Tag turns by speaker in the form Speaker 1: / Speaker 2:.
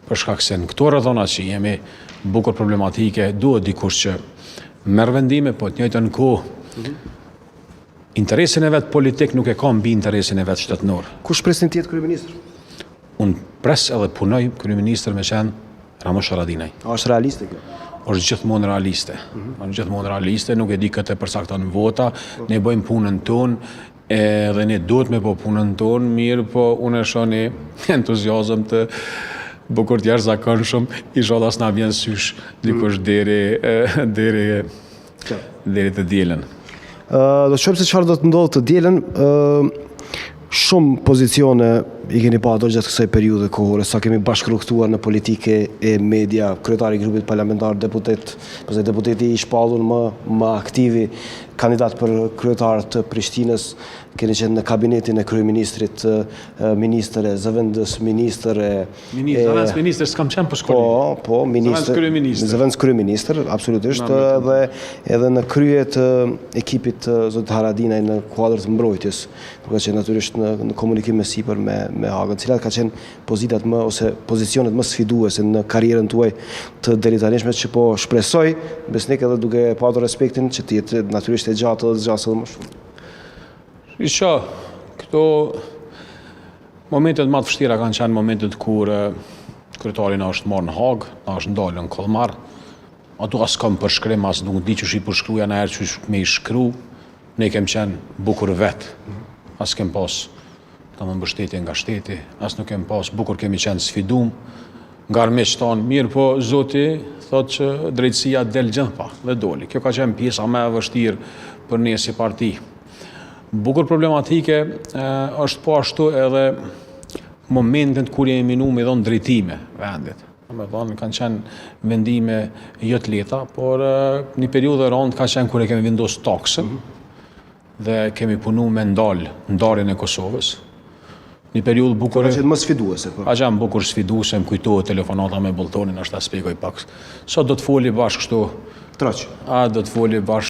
Speaker 1: Për shkak se në këto rrethona që jemi bukur problematike, duhet dikush që merr vendime, po të njëjtën kohë interesin e vet politik nuk e ka mbi interesin e vet shtetëror.
Speaker 2: Kush presin të jetë kryeministër?
Speaker 1: Unë pres edhe punoj kryeministër me qenë Ramush Haradinaj.
Speaker 2: A është realiste kjo?
Speaker 1: Është gjithmonë realiste. Është gjithmonë realiste, nuk e di këtë e përcakton vota, ne bëjmë punën tonë, edhe ne duhet me po punën tonë, mirë, po unë e shoh një entuziazëm të bukur të jashtëzakonshëm, inshallah s'na vjen sysh dikush deri të dielën.
Speaker 2: Do të shohim se çfarë do të ndodhë të dielën. Shumë pozicione i keni pasur gjatë kësaj periudhe kohore, sa kemi bashkërrugtuar në politike e media, kryetari i grupit parlamentar, deputeti i shpallur më aktivi, kandidat për kryetar të Prishtinës, keni qenë në kabinetin e kryeministrit, ministre, zëvendës ministre.
Speaker 1: Zëvendës ministër s'kam qenë për shkollim.
Speaker 2: Po, zëvendës kryeministër, absolutisht, dhe edhe në krye të ekipit zotit Haradinaj në kuadër të mbrojtjes, duke qenë natyrisht në komunikim me sipër me Hagën, cilat ka qenë pozicionet më sfiduese në karrierën tuaj të deritanishme, që po shpresoj besnik edhe duke patur respektin që të jetë natyrisht e gjatë edhe zgjasë edhe më shumë.
Speaker 1: Isha, këto momentet më të vështira kanë qenë momentet kur kryetari na është marrë në Hagë, na është ndalë në Kollmar. Ato as kam përshkrim, as nuk di që shi përshkruja në herë që me i shkru, ne kem qenë bukur vetë, as kem pas të më mbështetje nga shteti, as nuk kem pas, bukur kemi qenë sfidum, nga armiq tanë, mirë po Zoti thot që drejtësia del gjithpa dhe doli. Kjo ka qenë pjesa më e vështirë për ne si parti. Bukur problematike është po ashtu edhe momentet kur jemi minu me dhonë drejtime vendit. Me thonë, kanë qenë vendime jo të lehta, por një periudhë rënd ka qenë kur e kemi vendosur taksën dhe kemi punu me ndarjen e Kosovës. Një periudhë bukur.
Speaker 2: Ka qenë më sfiduese.
Speaker 1: Ka qenë bukur sfiduese, më kujtohet telefonata me Bolltonin, ashta shpjegoj pak. Sa do të foli bashkë kështu?
Speaker 2: Troq.
Speaker 1: Do të foli bashkë